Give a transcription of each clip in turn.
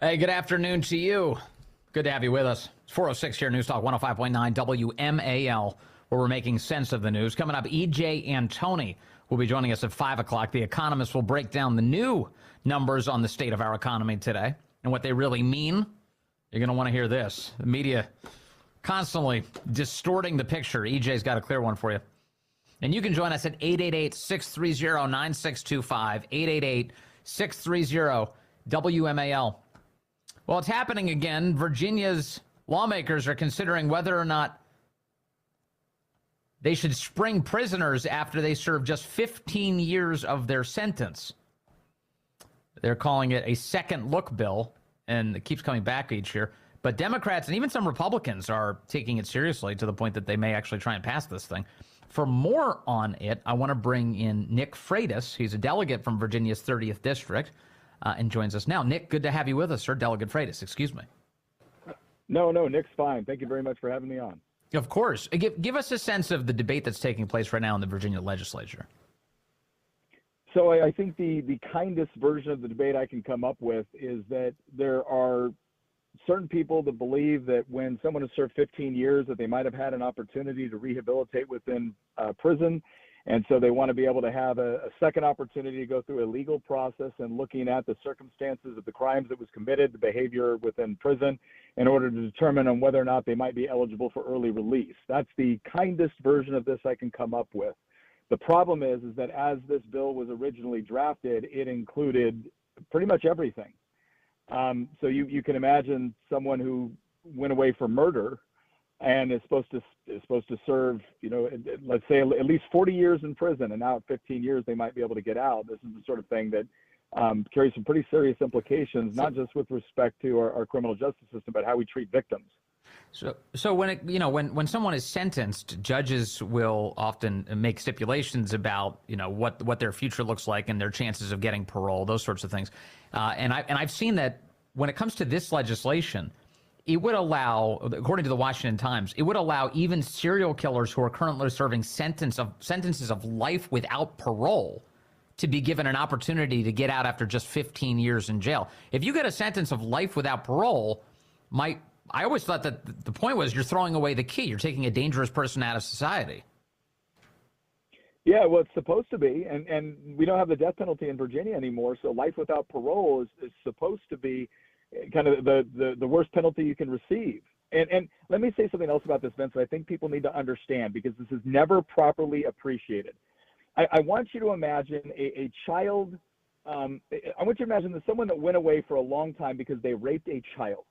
Hey, good afternoon to you. Good to have you with us. It's 406 here, News Talk 105.9 WMAL, where we're making sense of the news. Coming up, EJ Antoni will be joining us at 5 o'clock. The Economist will break down the new numbers on the state of our economy today and what they really mean. You're going to want to hear this. The media constantly distorting the picture. EJ's got a clear one for you. And you can join us at 888-630-9625, 888-630-WMAL. Well, it's happening again. Virginia's lawmakers are considering whether or not they should spring prisoners after they serve just 15 years of their sentence. They're calling it a second look bill, and it keeps coming back each year. But Democrats and even some Republicans are taking it seriously to the point that they may actually try and pass this thing. For more on it, I want to bring in Nick Freitas. He's a delegate from Virginia's 30th District and joins us now. Nick, good to have you with us, sir. Delegate Freitas, excuse me. No, Nick's fine. Thank you very much for having me on. Of course. Give us a sense of the debate that's taking place right now in the Virginia legislature. So I think the kindest version of the debate I can come up with is that there are certain people that believe that when someone has served 15 years that they might have had an opportunity to rehabilitate within prison. And so they want to be able to have a second opportunity to go through a legal process and looking at the circumstances of the crimes that was committed, the behavior within prison, in order to determine on whether or not they might be eligible for early release. That's the kindest version of this I can come up with. The problem is that as this bill was originally drafted, it included pretty much everything. So you can imagine someone who went away for murder and is supposed to serve, let's say at least 40 years in prison, and now at 15 years they might be able to get out. This is the sort of thing that carries some pretty serious implications, not just with respect to our criminal justice system, but how we treat victims. So when when someone is sentenced, judges will often make stipulations about what their future looks like and their chances of getting parole, those sorts of things. And I've seen that when it comes to this legislation, it would allow, according to the Washington Times, it would allow even serial killers who are currently serving sentences of life without parole to be given an opportunity to get out after just 15 years in jail. If you get a sentence of life without parole, I always thought that the point was you're throwing away the key. You're taking a dangerous person out of society. Yeah, well, it's supposed to be, and we don't have the death penalty in Virginia anymore, so life without parole is supposed to be kind of the worst penalty you can receive. And let me say something else about this, Vince, that I think people need to understand, because this is never properly appreciated. I want you to imagine a child, I want you to imagine that someone that went away for a long time because they raped a child,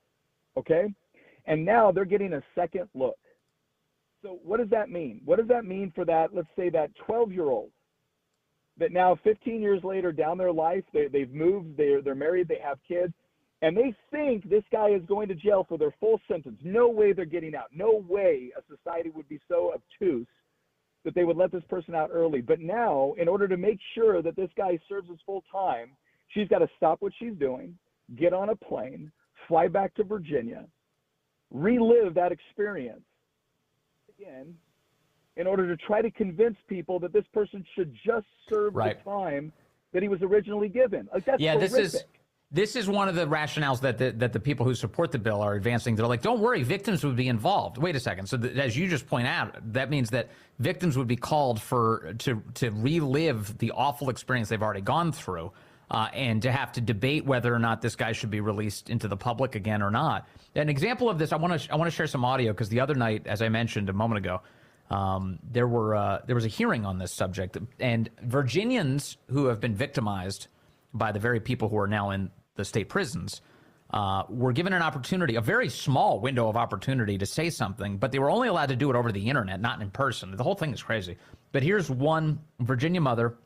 okay? And now they're getting a second look. So what does that mean? What does that mean for that, let's say that 12-year-old that now 15 years later down their life, they've moved, they're married, they have kids, and they think this guy is going to jail for their full sentence. No way they're getting out. No way a society would be so obtuse that they would let this person out early. But now, in order to make sure that this guy serves his full time, she's got to stop what she's doing, get on a plane, fly back to Virginia, relive that experience again, in order to try to convince people that this person should just serve the time that he was originally given. Like, that's horrific. This is one of the rationales that the people who support the bill are advancing. They're like, don't worry, victims would be involved. Wait a second. So as you just point out, that means that victims would be called to relive the awful experience they've already gone through, and to have to debate whether or not this guy should be released into the public again or not. An example of this, I want to share some audio, because the other night, as I mentioned a moment ago, there was a hearing on this subject, and Virginians who have been victimized by the very people who are now in the state prisons were given an opportunity, a very small window of opportunity to say something, but they were only allowed to do it over the internet, not in person. The whole thing is crazy. But here's one Virginia mother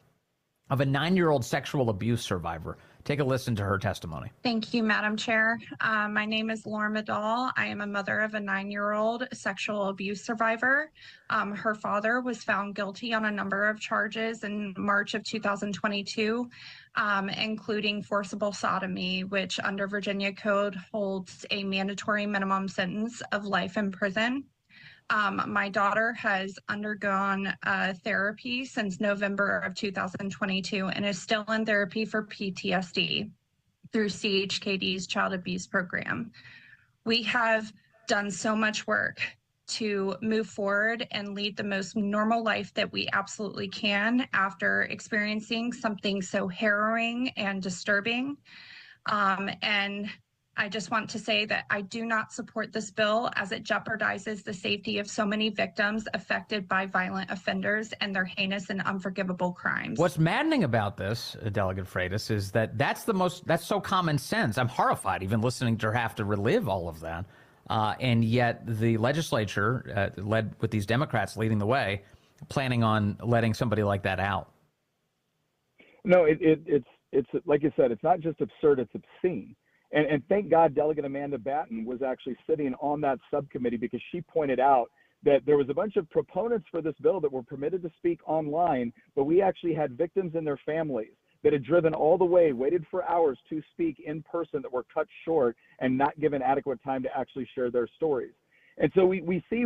of a 9-year-old sexual abuse survivor. Take a listen to her testimony. Thank you, Madam Chair. My name is Laura Medall. I am a mother of a 9-year-old sexual abuse survivor. Her father was found guilty on a number of charges in March of 2022, including forcible sodomy, which under Virginia Code holds a mandatory minimum sentence of life in prison. My daughter has undergone therapy since November of 2022 and is still in therapy for PTSD. through CHKD's child abuse program. We have done so much work to move forward and lead the most normal life that we absolutely can after experiencing something so harrowing and disturbing. And I just want to say that I do not support this bill as it jeopardizes the safety of so many victims affected by violent offenders and their heinous and unforgivable crimes. What's maddening about this, Delegate Freitas, is that that's so common sense. I'm horrified even listening to her have to relive all of that. And yet the legislature, led with these Democrats leading the way, planning on letting somebody like that out. No, it's like you said, it's not just absurd, it's obscene. And thank God Delegate Amanda Batten was actually sitting on that subcommittee, because she pointed out that there was a bunch of proponents for this bill that were permitted to speak online, but we actually had victims and their families that had driven all the way, waited for hours to speak in person, that were cut short and not given adequate time to actually share their stories. And so we see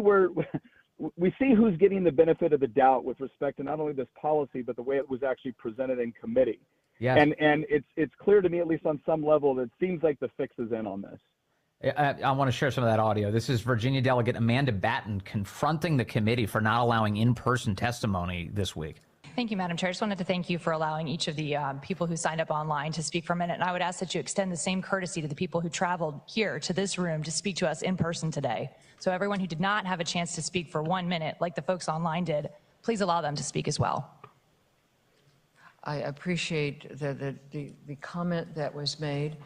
who's getting the benefit of the doubt with respect to not only this policy, but the way it was actually presented in committee. Yeah. And it's clear to me, at least on some level, that it seems like the fix is in on this. I want to share some of that audio. This is Virginia Delegate Amanda Batten confronting the committee for not allowing in-person testimony this week. Thank you, Madam Chair. I just wanted to thank you for allowing each of the people who signed up online to speak for a minute. And I would ask that you extend the same courtesy to the people who traveled here to this room to speak to us in person today. So everyone who did not have a chance to speak for 1 minute, like the folks online did, please allow them to speak as well. I appreciate the comment that was made.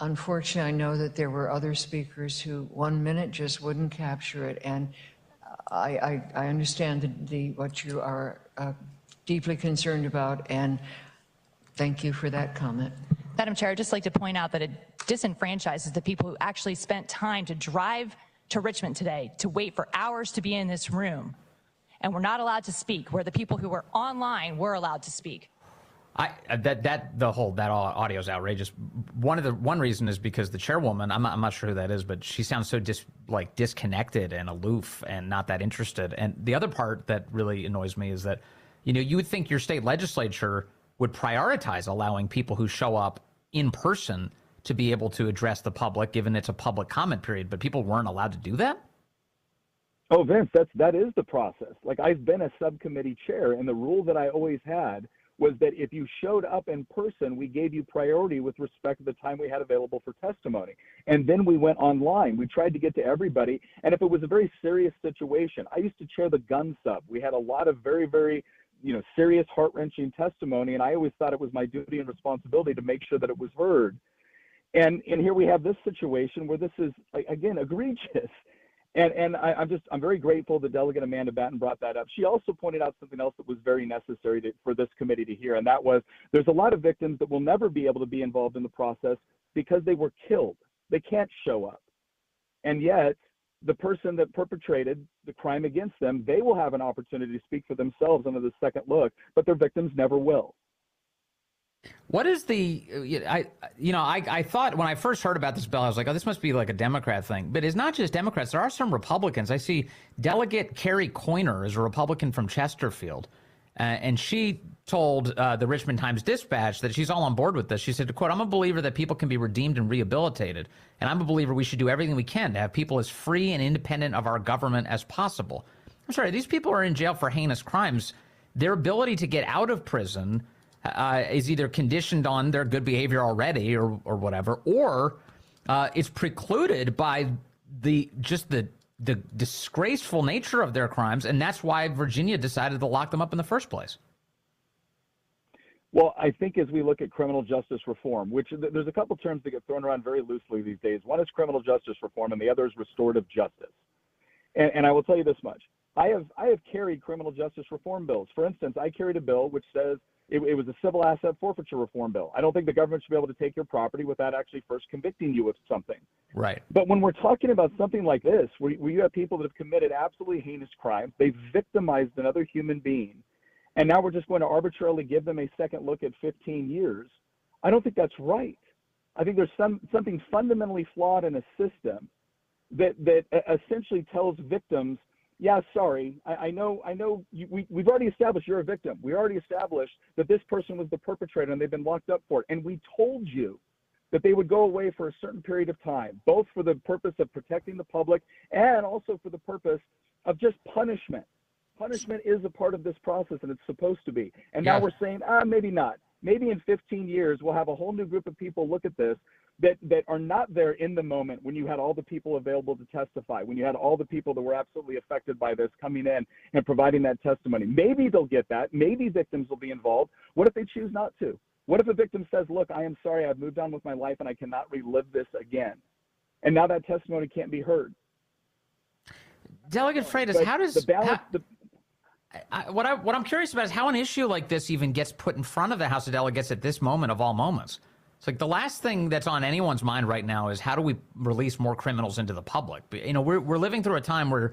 Unfortunately, I know that there were other speakers who 1 minute just wouldn't capture it, and I understand what you are deeply concerned about, and thank you for that comment. Madam Chair, I'd just like to point out that it disenfranchises the people who actually spent time to drive to Richmond today to wait for hours to be in this room, and were not allowed to speak, where the people who were online were allowed to speak. That audio is outrageous. One reason is because the chairwoman, I'm not sure who that is, but she sounds so disconnected and aloof and not that interested. And the other part that really annoys me is that, you would think your state legislature would prioritize allowing people who show up in person to be able to address the public, given it's a public comment period, but people weren't allowed to do that? Oh, Vince, that is the process. Like, I've been a subcommittee chair, and the rule that I always had was that if you showed up in person, we gave you priority with respect to the time we had available for testimony. And then we went online. We tried to get to everybody. And if it was a very serious situation, I used to chair the gun sub. We had a lot of very, very, serious, heart-wrenching testimony, and I always thought it was my duty and responsibility to make sure that it was heard. And here we have this situation where this is, again, egregious. And I'm very grateful that Delegate Amanda Batten brought that up. She also pointed out something else that was very necessary for this committee to hear, and that was there's a lot of victims that will never be able to be involved in the process because they were killed. They can't show up. And yet, the person that perpetrated the crime against them, they will have an opportunity to speak for themselves under the second look, but their victims never will. What is I thought when I first heard about this bill, I was like, oh, this must be like a Democrat thing. But it's not just Democrats. There are some Republicans. I see Delegate Carrie Coyner is a Republican from Chesterfield. And she told the Richmond Times-Dispatch that she's all on board with this. She said, quote, "I'm a believer that people can be redeemed and rehabilitated. And I'm a believer we should do everything we can to have people as free and independent of our government as possible." I'm sorry, these people are in jail for heinous crimes. Their ability to get out of prison is either conditioned on their good behavior already or whatever, or it's precluded by the disgraceful nature of their crimes, and that's why Virginia decided to lock them up in the first place. Well, I think as we look at criminal justice reform, which there's a couple terms that get thrown around very loosely these days. One is criminal justice reform, and the other is restorative justice. And I will tell you this much. I have carried criminal justice reform bills. For instance, I carried a bill which says it was a civil asset forfeiture reform bill. I don't think the government should be able to take your property without actually first convicting you of something. Right. But when we're talking about something like this, where you have people that have committed absolutely heinous crimes, they've victimized another human being, and now we're just going to arbitrarily give them a second look at 15 years, I don't think that's right. I think there's something fundamentally flawed in a system that essentially tells victims yeah, sorry, I know we've already established you're a victim. We already established that this person was the perpetrator and they've been locked up for it. And we told you that they would go away for a certain period of time, both for the purpose of protecting the public and also for the purpose of just punishment. Punishment is a part of this process, and it's supposed to be. And now we're saying, maybe not. Maybe in 15 years, we'll have a whole new group of people look at this that are not there in the moment when you had all the people available to testify, when you had all the people that were absolutely affected by this coming in and providing that testimony. Maybe they'll get that. Maybe victims will be involved. What if they choose not to? What if a victim says, look, I am sorry, I've moved on with my life and I cannot relive this again? And now that testimony can't be heard. Delegate Freitas, But how does the balance, what I'm curious about is how an issue like this even gets put in front of the House of Delegates at this moment of all moments. It's like the last thing that's on anyone's mind right now is how do we release more criminals into the public? You know, we're living through a time where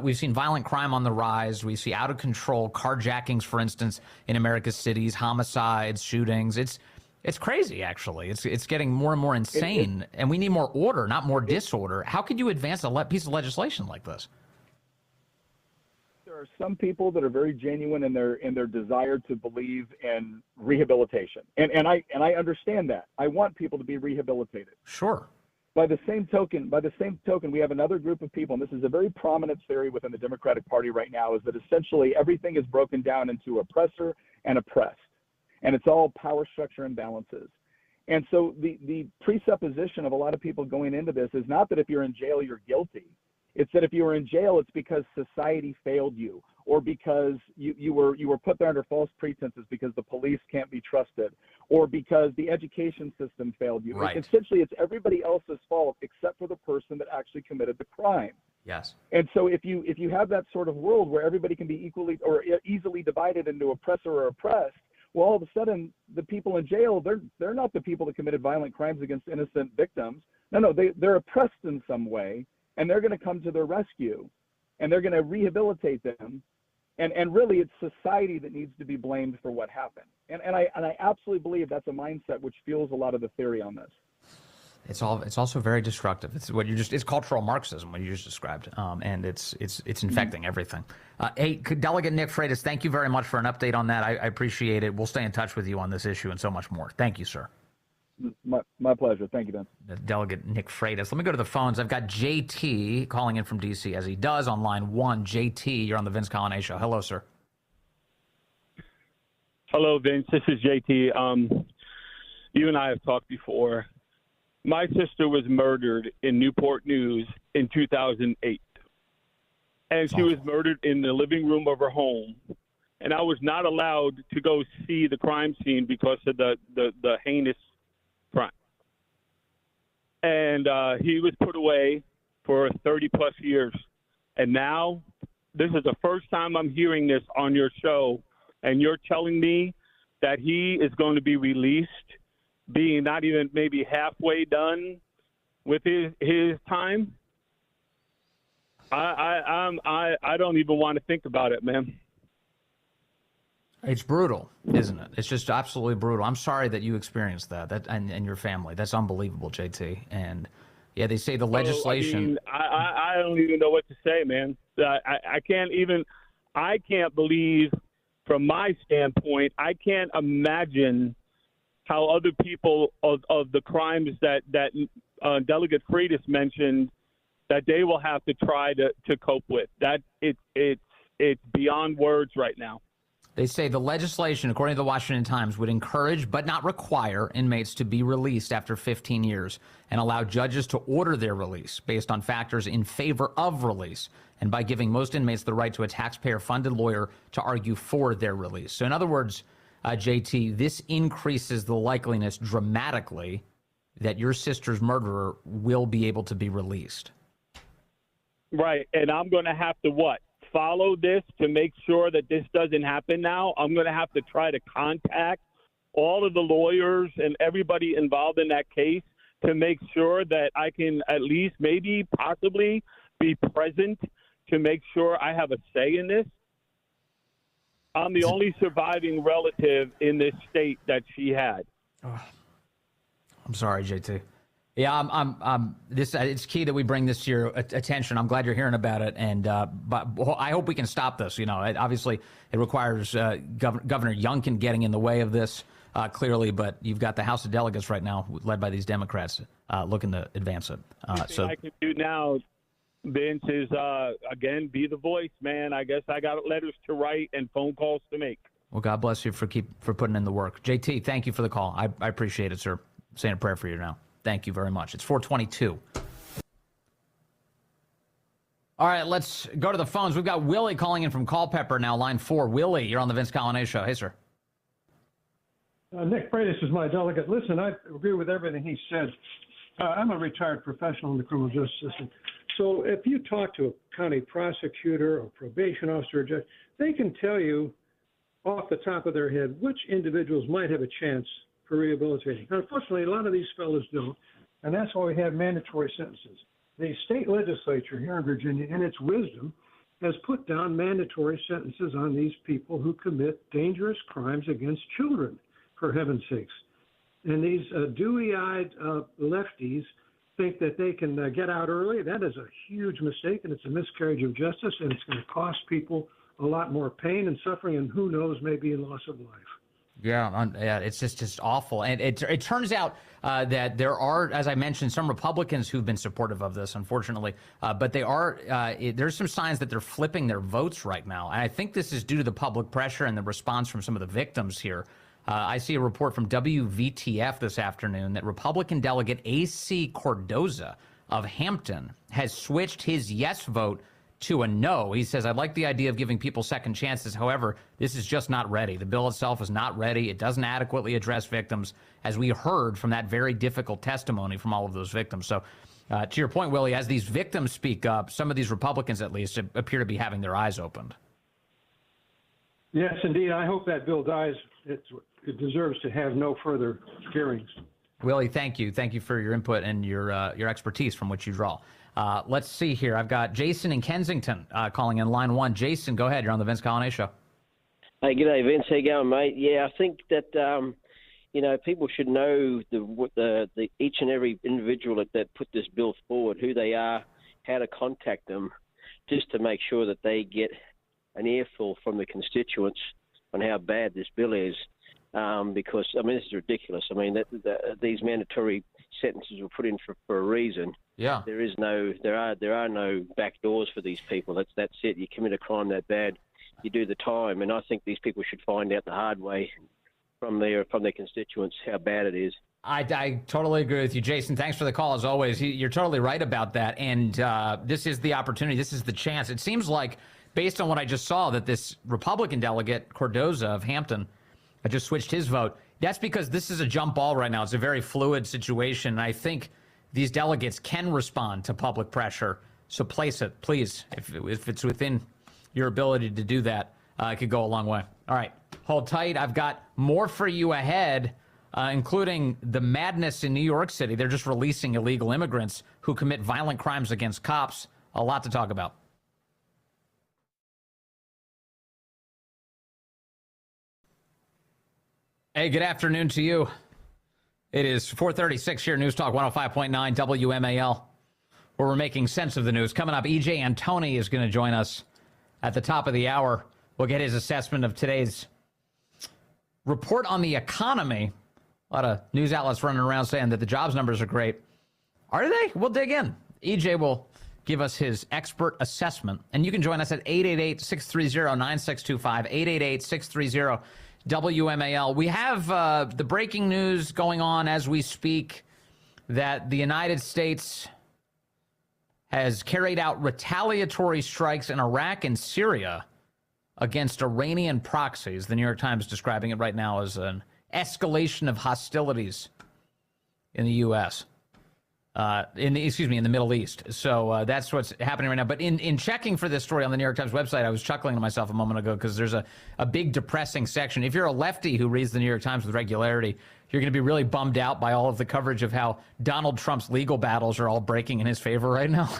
we've seen violent crime on the rise. We see out of control carjackings, for instance, in America's cities, homicides, shootings. It's crazy, actually. It's getting more and more insane, and we need more order, not more disorder. How could you advance a piece of legislation like this? there are some people that are very genuine in their desire to believe in rehabilitation, and I understand that. I want people to be rehabilitated. Sure. By the same token, we have another group of people, and this is a very prominent theory within the Democratic Party right now, is that essentially everything is broken down into oppressor and oppressed, and it's all power structure imbalances. And so the presupposition of a lot of people going into this is not that if you're in jail, you're guilty. It's that if you were in jail, it's because society failed you, or because you were put there under false pretenses because the police can't be trusted, or because the education system failed you. Right. Essentially, it's everybody else's fault except for the person that actually committed the crime. Yes. And so if you have that sort of world where everybody can be equally or easily divided into oppressor or oppressed, well, all of a sudden, the people in jail, they're not the people that committed violent crimes against innocent victims. No, they're oppressed in some way, and they're going to come to their rescue, and they're going to rehabilitate them. And really, it's society that needs to be blamed for what happened. And I absolutely believe that's a mindset which fuels a lot of the theory on this. It's also very destructive. It's cultural Marxism, what you just described, and it's infecting everything. Hey, Delegate Nick Freitas, thank you very much for an update on that. I appreciate it. We'll stay in touch with you on this issue and so much more. Thank you, sir. My pleasure. Thank you, Ben. Delegate Nick Freitas. Let me go to the phones. I've got JT calling in from D.C. as he does on line 1. JT, you're on the Vince Colonnese Show. Hello, sir. Hello, Vince. This is JT. You and I have talked before. My sister was murdered in Newport News in 2008. And she was murdered in the living room of her home. And I was not allowed to go see the crime scene because of the heinous crime. And he was put away for 30-plus years. And now this is the first time I'm hearing this on your show, and you're telling me that he is going to be released, being not even maybe halfway done with his time. I don't even want to think about it, man. It's brutal, isn't it? It's just absolutely brutal. I'm sorry that you experienced that and your family. That's unbelievable, JT. And yeah, they say the legislation. I don't even know what to say, man. I can't believe, from my standpoint, I can't imagine how other people of the crimes that Delegate Freitas mentioned, that they will have to try to cope with. That it's beyond words right now. They say the legislation, according to the Washington Times, would encourage but not require inmates to be released after 15 years and allow judges to order their release based on factors in favor of release, and by giving most inmates the right to a taxpayer-funded lawyer to argue for their release. So in other words, JT, this increases the likeliness dramatically that your sister's murderer will be able to be released. Right, and I'm going to have to follow this to make sure that this doesn't happen now. I'm going to have to try to contact all of the lawyers and everybody involved in that case to make sure that I can at least maybe possibly be present to make sure I have a say in this. I'm the only surviving relative in this state that she had. Oh, I'm sorry, JT. Yeah, it's key that we bring this to your attention. I'm glad you're hearing about it, and but I hope we can stop this. Obviously it requires Governor Youngkin getting in the way of this clearly, but you've got the House of Delegates right now, led by these Democrats, looking to advance it. So I can do now, Vince, is again be the voice, man. I guess I got letters to write and phone calls to make. Well, God bless you for putting in the work. JT, thank you for the call. I appreciate it, sir. Saying a prayer for you now. Thank you very much. It's 422. All right, let's go to the phones. We've got Willie calling in from Culpeper now, line 4. Willie, you're on the Vince Coglianese Show. Hey, sir. Nick Freitas is my delegate. Listen, I agree with everything he said. I'm a retired professional in the criminal justice system. So if you talk to a county prosecutor or probation officer or judge, they can tell you off the top of their head which individuals might have a chance for rehabilitating. Unfortunately, a lot of these fellows don't, and that's why we have mandatory sentences. The state legislature here in Virginia, in its wisdom, has put down mandatory sentences on these people who commit dangerous crimes against children, for heaven's sakes. And these dewy-eyed lefties think that they can get out early. That is a huge mistake, and it's a miscarriage of justice, and it's going to cost people a lot more pain and suffering, and who knows, maybe a loss of life. Yeah, it's just awful. And it turns out that there are, as I mentioned, some Republicans who've been supportive of this, unfortunately. But there's some signs that they're flipping their votes right now. And I think this is due to the public pressure and the response from some of the victims here. I see a report from WVTF this afternoon that Republican delegate A.C. Cordoza of Hampton has switched his yes vote to a no. He says, I'd like the idea of giving people second chances. However, this is just not ready. The bill itself is not ready. It doesn't adequately address victims, as we heard from that very difficult testimony from all of those victims. So to your point, Willie, as these victims speak up, some of these Republicans, at least, appear to be having their eyes opened. Yes, indeed. I hope that bill dies. It deserves to have no further hearings. Willie, thank you. Thank you for your input and your expertise from which you draw. Let's see here. I've got Jason in Kensington calling in line 1. Jason, go ahead. You're on the Vince Coglianese Show. Hey, g'day, Vince. How you going, mate? Yeah, I think that people should know the each and every individual that put this bill forward, who they are, how to contact them, just to make sure that they get an earful from the constituents on how bad this bill is. Because this is ridiculous. These mandatory sentences were put in for a reason. Yeah. There are no back doors for these people. That's it. You commit a crime that bad, you do the time. And I think these people should find out the hard way from their constituents how bad it is. I totally agree with you, Jason. Thanks for the call, as always. You're totally right about that. And this is the opportunity. This is the chance. It seems like, based on what I just saw, that this Republican delegate, Cordoza of Hampton, just switched his vote. That's because this is a jump ball right now. It's a very fluid situation. And I think these delegates can respond to public pressure. So place it, please. If it's within your ability to do that, it could go a long way. All right, hold tight. I've got more for you ahead, including the madness in New York City. They're just releasing illegal immigrants who commit violent crimes against cops. A lot to talk about. Hey, good afternoon to you. It is 4:36 here, News Talk 105.9 WMAL, where we're making sense of the news. Coming up, E.J. Antoni is going to join us at the top of the hour. We'll get his assessment of today's report on the economy. A lot of news outlets running around saying that the jobs numbers are great. Are they? We'll dig in. E.J. will give us his expert assessment. And you can join us at 888-630-9625, 888-630-9625. WMAL. We have the breaking news going on as we speak that the United States has carried out retaliatory strikes in Iraq and Syria against Iranian proxies. The New York Times describing it right now as an escalation of hostilities in the U.S. In the Middle East. So that's what's happening right now. But in checking for this story on the New York Times website, I was chuckling to myself a moment ago because there's a big depressing section. If you're a lefty who reads the New York Times with regularity, you're going to be really bummed out by all of the coverage of how Donald Trump's legal battles are all breaking in his favor right now.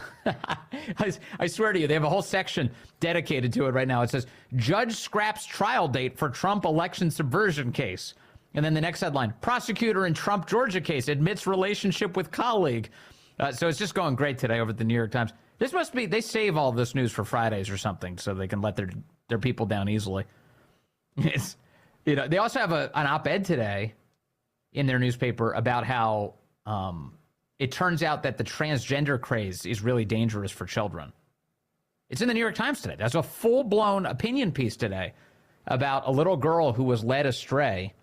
I swear to you, they have a whole section dedicated to it right now. It says, Judge scraps trial date for Trump election subversion case. And then the next headline, prosecutor in Trump Georgia case admits relationship with colleague. So it's just going great today over at the New York Times. This must be, they save all this news for Fridays or something so they can let their people down easily. It's, they also have an op-ed today in their newspaper about how it turns out that the transgender craze is really dangerous for children. It's in the New York Times today. There's a full-blown opinion piece today about a little girl who was led astray,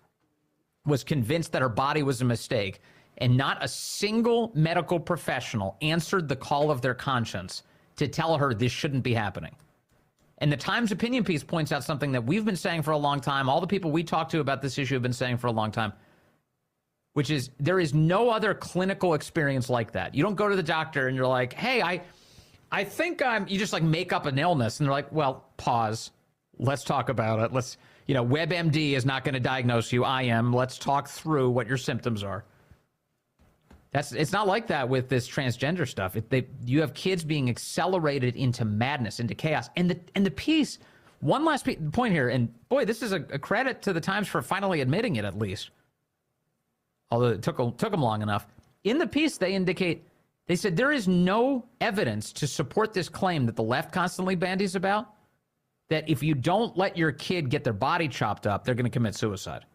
was convinced that her body was a mistake, and not a single medical professional answered the call of their conscience to tell her this shouldn't be happening. And the Times opinion piece points out something that we've been saying for a long time. All the people we talk to about this issue have been saying for a long time, which is there is no other clinical experience like that. You don't go to the doctor and you're like, hey, I think you just like make up an illness. And they're like, well, pause. Let's talk about it. WebMD is not going to diagnose you. I am. Let's talk through what your symptoms are. It's not like that with this transgender stuff. You have kids being accelerated into madness, into chaos. And the piece, one last point here, and boy, this is a credit to the Times for finally admitting it at least. Although it took them long enough. In the piece, they said there is no evidence to support this claim that the left constantly bandies about, that if you don't let your kid get their body chopped up, they're going to commit suicide.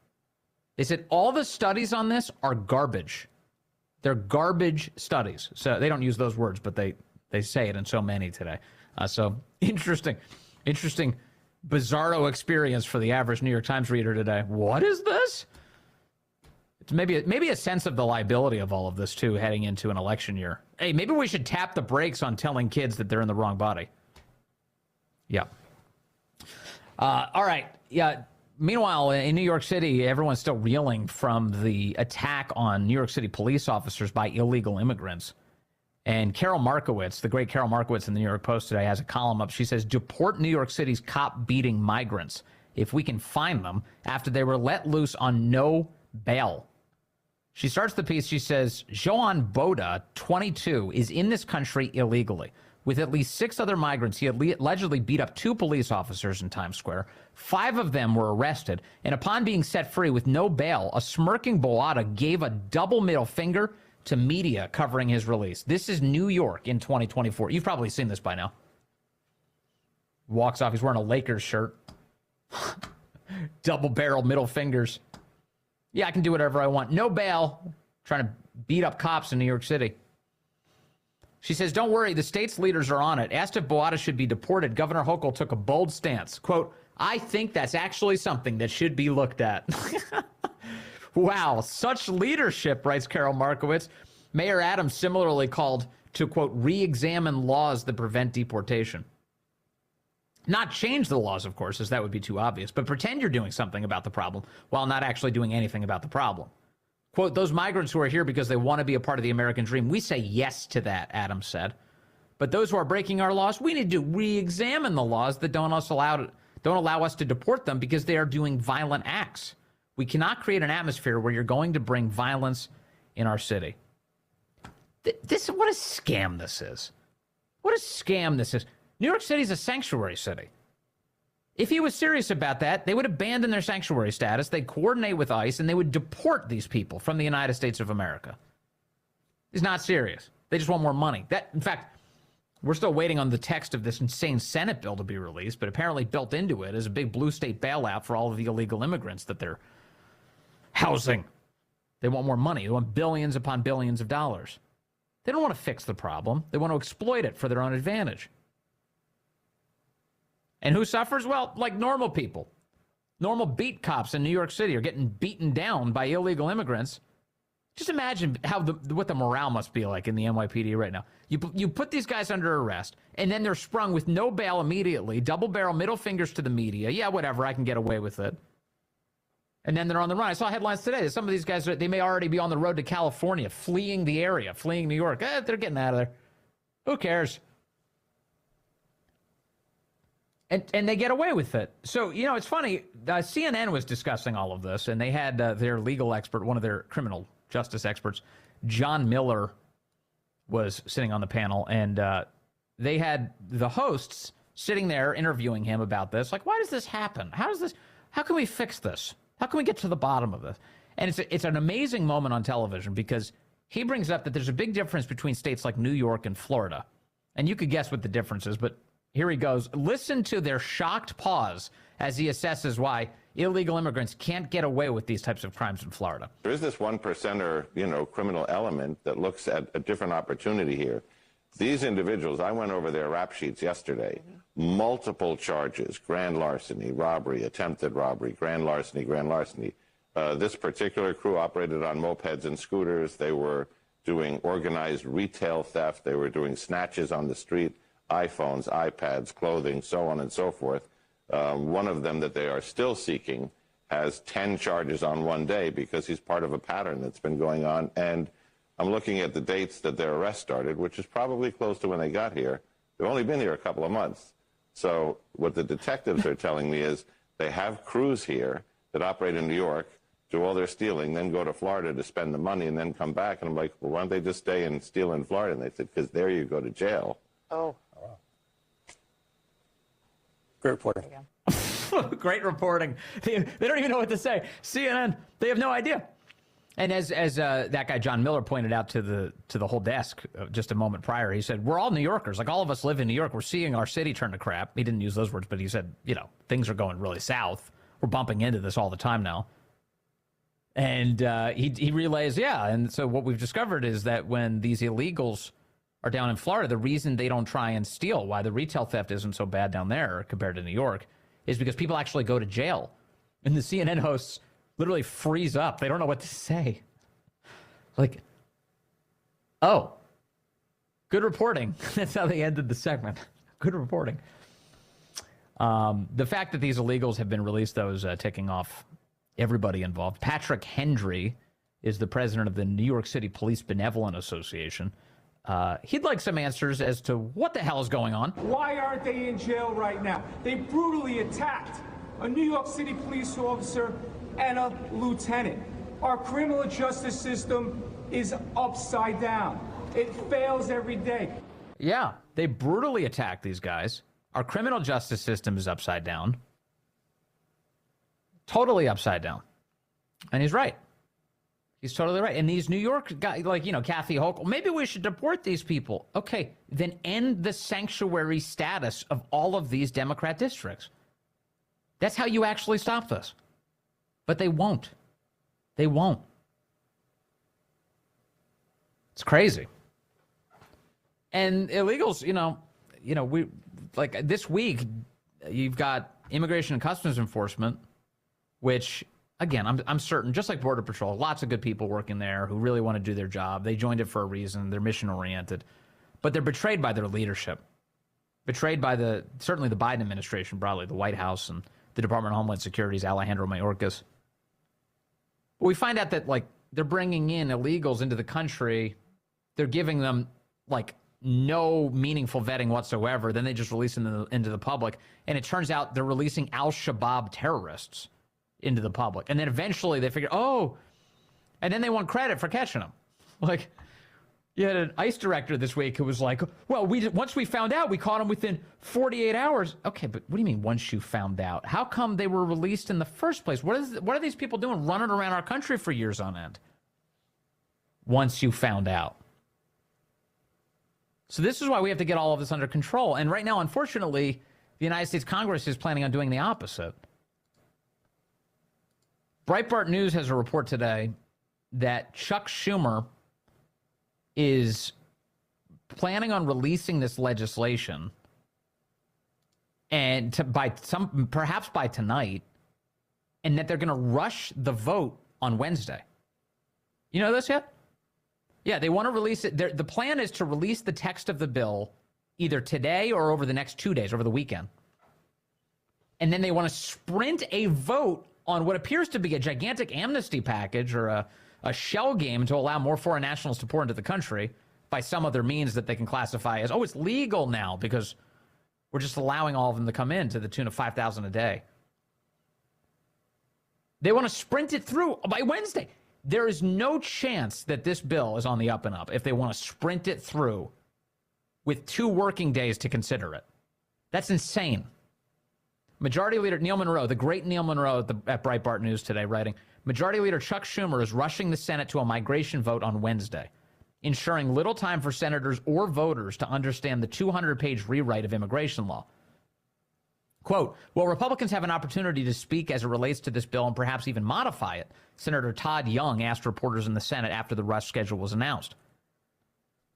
They said all the studies on this are garbage. They're garbage studies. So they don't use those words, but they say it in so many today. So interesting, bizarro experience for the average New York Times reader today. What is this? It's maybe a sense of the liability of all of this, too, heading into an election year. Hey, maybe we should tap the brakes on telling kids that they're in the wrong body. Yeah. All right. Yeah. Meanwhile, in New York City, everyone's still reeling from the attack on New York City police officers by illegal immigrants. And Carol Markowitz, the great Carol Markowitz in the New York Post today, has a column up. She says, deport New York City's cop-beating migrants if we can find them after they were let loose on no bail. She starts the piece, she says, Joan Boda, 22, is in this country illegally. With at least 6 other migrants, he allegedly beat up 2 police officers in Times Square. 5 of them were arrested, and upon being set free with no bail, a smirking Boada gave a double middle finger to media covering his release. This is New York in 2024. You've probably seen this by now. Walks off, he's wearing a Lakers shirt. Double barrel middle fingers. Yeah, I can do whatever I want. No bail. Trying to beat up cops in New York City. She says, don't worry, the state's leaders are on it. Asked if Boada should be deported, Governor Hochul took a bold stance. Quote, I think that's actually something that should be looked at. Wow, such leadership, writes Carol Markowitz. Mayor Adams similarly called to, quote, re-examine laws that prevent deportation. Not change the laws, of course, as that would be too obvious, but pretend you're doing something about the problem while not actually doing anything about the problem. Quote, those migrants who are here because they want to be a part of the American dream, we say yes to that, Adams said. But those who are breaking our laws, we need to re-examine the laws that don't allow us to deport them because they are doing violent acts. We cannot create an atmosphere where you're going to bring violence in our city. What a scam this is. What a scam this is. New York City is a sanctuary city. If he was serious about that, they would abandon their sanctuary status, they'd coordinate with ICE, and they would deport these people from the United States of America. He's not serious. They just want more money. In fact, we're still waiting on the text of this insane Senate bill to be released, but apparently built into it is a big blue state bailout for all of the illegal immigrants that they're housing. They want more money. They want billions upon billions of dollars. They don't want to fix the problem. They want to exploit it for their own advantage. And who suffers? Well, like normal people. Normal beat cops in New York City are getting beaten down by illegal immigrants. Just imagine what the morale must be like in the NYPD right now. You put these guys under arrest, and then they're sprung with no bail immediately, double barrel, middle fingers to the media. Yeah, whatever, I can get away with it. And then they're on the run. I saw headlines today that some of these guys, they may already be on the road to California, fleeing the area, fleeing New York. They're getting out of there. Who cares? And they get away with it. So, it's funny. CNN was discussing all of this, and they had their legal expert, one of their criminal justice experts, John Miller, was sitting on the panel, and they had the hosts sitting there interviewing him about this. Like, why does this happen? How can we fix this? How can we get to the bottom of this? And it's an amazing moment on television because he brings up that there's a big difference between states like New York and Florida. And you could guess what the difference is, but here he goes. Listen to their shocked pause as he assesses why illegal immigrants can't get away with these types of crimes in Florida. There is this 1%er, criminal element that looks at a different opportunity here. These individuals, I went over their rap sheets yesterday, multiple charges, grand larceny, robbery, attempted robbery, grand larceny, grand larceny. This particular crew operated on mopeds and scooters. They were doing organized retail theft. They were doing snatches on the street, iPhones, iPads, clothing, so on and so forth. One of them that they are still seeking has 10 charges on one day because he's part of a pattern that's been going on. And I'm looking at the dates that their arrest started, which is probably close to when they got here. They've only been here a couple of months. So what the detectives are telling me is they have crews here that operate in New York, do all their stealing, then go to Florida to spend the money, and then come back. And I'm like, well, why don't they just stay and steal in Florida? And they said, because there you go to jail. Oh. Great reporting. Great reporting. They don't even know what to say. CNN, they have no idea. And as that guy John Miller pointed out to the whole desk just a moment prior, he said, we're all New Yorkers. Like, all of us live in New York. We're seeing our city turn to crap. He didn't use those words, but he said, things are going really south. We're bumping into this all the time now. And he relays, and so what we've discovered is that when these illegals are down in Florida, the reason they don't try and steal, why the retail theft isn't so bad down there compared to New York, is because people actually go to jail. And the CNN hosts literally freeze up. They don't know what to say. Like, oh, good reporting. That's how they ended the segment. Good reporting. The fact that these illegals have been released, though, is ticking off everybody involved. Patrick Hendry is the president of the New York City Police Benevolent Association. He'd like some answers as to what the hell is going on. Why aren't they in jail right now? They brutally attacked a New York City police officer and a lieutenant. Our criminal justice system is upside down. It fails every day. Yeah, they brutally attack these guys. Our criminal justice system is upside down. Totally upside down. And he's right. He's totally right. And these New York guys, like, Kathy Hochul, maybe we should deport these people. Okay, then end the sanctuary status of all of these Democrat districts. That's how you actually stop this. But they won't. They won't. It's crazy. And illegals, we like this week, you've got Immigration and Customs Enforcement, which, again, I'm certain, just like Border Patrol, lots of good people working there who really want to do their job. They joined it for a reason. They're mission-oriented. But they're betrayed by their leadership. Betrayed by certainly the Biden administration broadly, the White House and the Department of Homeland Security's Alejandro Mayorkas. But we find out that, they're bringing in illegals into the country. They're giving them, no meaningful vetting whatsoever. Then they just release them into the public. And it turns out they're releasing al-Shabaab terrorists into the public. And then eventually they figure, and then they want credit for catching them. You had an ICE director this week who was like, well, once we found out, we caught him within 48 hours. Okay, but what do you mean once you found out? How come they were released in the first place? What are these people doing running around our country for years on end? Once you found out. So this is why we have to get all of this under control. And right now, unfortunately, the United States Congress is planning on doing the opposite. Breitbart News has a report today that Chuck Schumer is planning on releasing this legislation and perhaps by tonight, and that they're going to rush the vote on Wednesday. You know this yet? Yeah, they want to release it. The plan is to release the text of the bill either today or over the next 2 days, over the weekend. And then they want to sprint a vote on what appears to be a gigantic amnesty package or a shell game to allow more foreign nationals to pour into the country by some other means that they can classify as, it's legal now because we're just allowing all of them to come in to the tune of 5,000 a day. They want to sprint it through by Wednesday. There is no chance that this bill is on the up and up if they want to sprint it through with 2 working days to consider it. That's insane. Majority Leader Neil Monroe, the great Neil Monroe at Breitbart News today, writing, Majority Leader Chuck Schumer is rushing the Senate to a migration vote on Wednesday, ensuring little time for senators or voters to understand the 200-page rewrite of immigration law. Quote, well, Republicans have an opportunity to speak as it relates to this bill and perhaps even modify it, Senator Todd Young asked reporters in the Senate after the rush schedule was announced.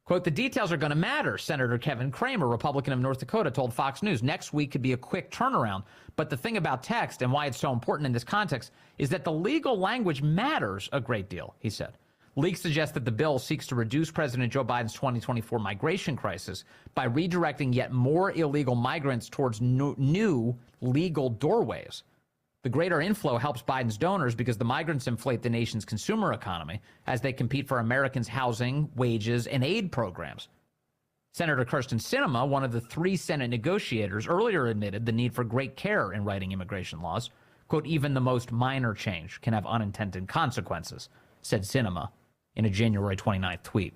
Quote, the details are going to matter, Senator Kevin Cramer, Republican of North Dakota, told Fox News. Next week could be a quick turnaround. But the thing about text and why it's so important in this context is that the legal language matters a great deal, he said. Leaks suggest that the bill seeks to reduce President Joe Biden's 2024 migration crisis by redirecting yet more illegal migrants towards new legal doorways. The greater inflow helps Biden's donors because the migrants inflate the nation's consumer economy as they compete for Americans' housing, wages, and aid programs. Senator Kyrsten Sinema, one of the 3 Senate negotiators, earlier admitted the need for great care in writing immigration laws. Quote, even the most minor change can have unintended consequences, said Sinema in a January 29th tweet.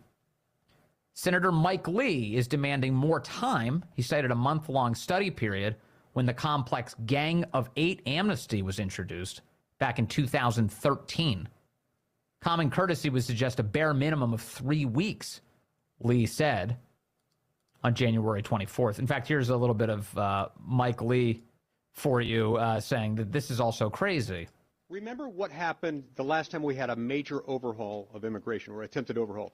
Senator Mike Lee is demanding more time. He cited a month-long study period when the complex Gang of 8 amnesty was introduced back in 2013. Common courtesy would suggest a bare minimum of 3 weeks, Lee said on January 24th. In fact, here's a little bit of Mike Lee for you saying that this is also crazy. Remember what happened the last time we had a major overhaul of immigration, or attempted overhaul,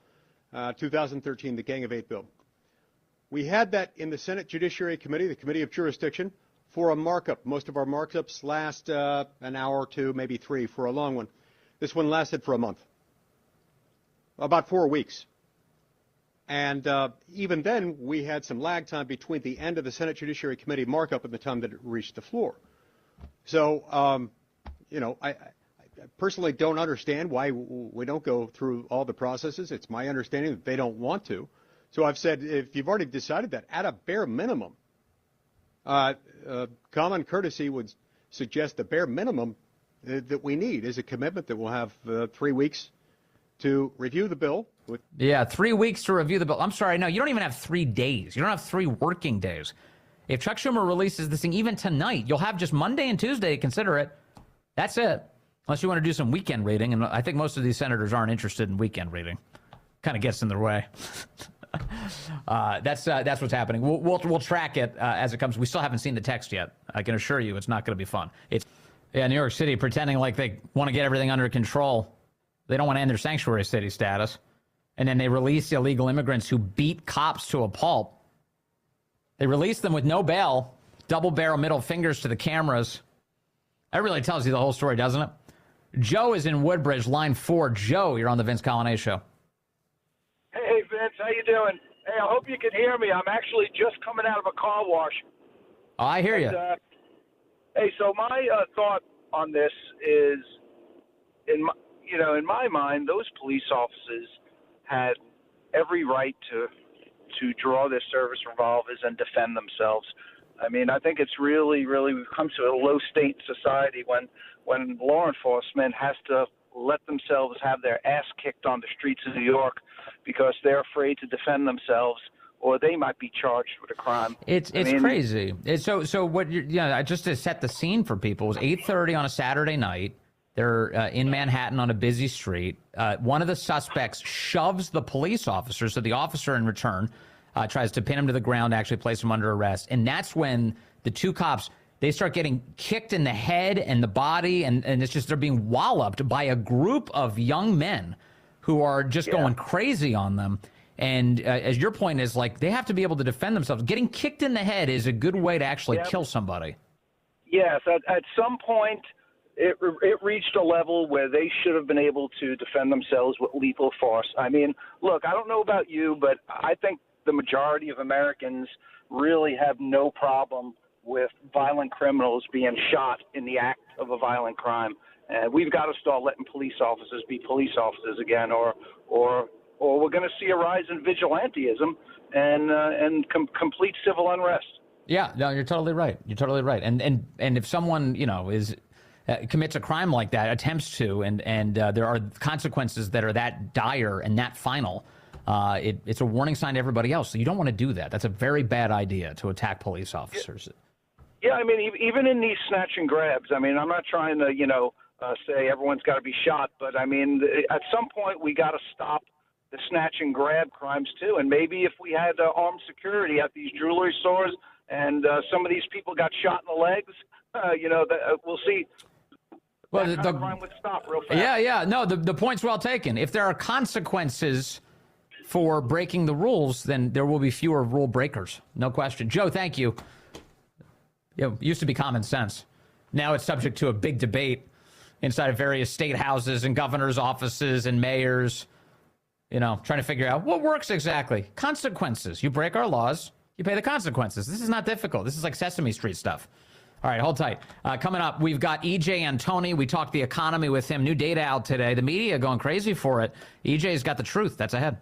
2013, the Gang of 8 bill. We had that in the Senate Judiciary Committee, the Committee of Jurisdiction, for a markup. Most of our markups last an hour or 2, maybe 3 for a long one. This one lasted for a month, about 4 weeks. And even then, we had some lag time between the end of the Senate Judiciary Committee markup and the time that it reached the floor. So, you know, I personally don't understand why we don't go through all the processes. It's my understanding that they don't want to. So I've said, if you've already decided that, at a bare minimum, common courtesy would suggest the bare minimum that we need is a commitment that we'll have 3 weeks to review the bill. Yeah, 3 weeks to review the bill. I'm sorry, no, you don't even have 3 days. You don't have 3 working days. If Chuck Schumer releases this thing even tonight, you'll have just Monday and Tuesday to consider it. That's it. Unless you want to do some weekend reading, and I think most of these senators aren't interested in weekend reading. Kind of gets in their way. That's what's happening. We'll track it as it comes. We still haven't seen the text yet. I can assure you it's not going to be fun. It's New York City pretending like they want to get everything under control. They don't want to end their sanctuary city status. And then they release illegal immigrants who beat cops to a pulp. They release them with no bail, double barrel middle fingers to the cameras. That really tells you the whole story, doesn't it? Joe is in Woodbridge, line 4. Joe, you're on the Vince Coglianese Show. Hey, Vince, how you doing? Hey, I hope you can hear me. I'm actually just coming out of a car wash. Oh, I hear you. Hey, so my thought on this is, in my mind, those police officers had every right to draw their service revolvers and defend themselves. I mean, I think it's really, we've come to a low state society when law enforcement has to let themselves have their ass kicked on the streets of New York because they're afraid to defend themselves, or they might be charged with a crime. It's crazy. So what? Just to set the scene for people, it was 8:30 on a Saturday night. They're in Manhattan on a busy street. One of the suspects shoves the police officer, so the officer in return tries to pin him to the ground, actually place him under arrest. And that's when the 2 cops, they start getting kicked in the head and the body, and it's just they're being walloped by a group of young men who are just going crazy on them. And as your point is, like, they have to be able to defend themselves. Getting kicked in the head is a good way to actually kill somebody. Yes, at some point it reached a level where they should have been able to defend themselves with lethal force. I mean, look, I don't know about you, but I think the majority of Americans really have no problem with violent criminals being shot in the act of a violent crime. And we've got to start letting police officers be police officers again, or we're going to see a rise in vigilantism and complete civil unrest. Yeah, no, you're totally right. You're totally right. And if someone, is commits a crime like that, attempts to, and there are consequences that are that dire and that final, it's a warning sign to everybody else. So you don't want to do that. That's a very bad idea to attack police officers. Yeah, I mean, even in these snatch and grabs, I mean, I'm not trying to, say everyone's got to be shot, but I mean, at some point we got to stop the snatch and grab crimes too. And maybe if we had armed security at these jewelry stores and some of these people got shot in the legs, we'll see. Well, that kind of crime would stop real fast. Yeah. No, the point's well taken. If there are consequences for breaking the rules, then there will be fewer rule breakers. No question. Joe, thank you. It used to be common sense. Now it's subject to a big debate inside of various state houses and governors' offices and mayors, trying to figure out what works exactly. Consequences. You break our laws, you pay the consequences. This is not difficult. This is like Sesame Street stuff. All right, hold tight. Coming up, we've got EJ Antoni. We talked the economy with him. New data out today. The media going crazy for it. EJ's got the truth. That's ahead.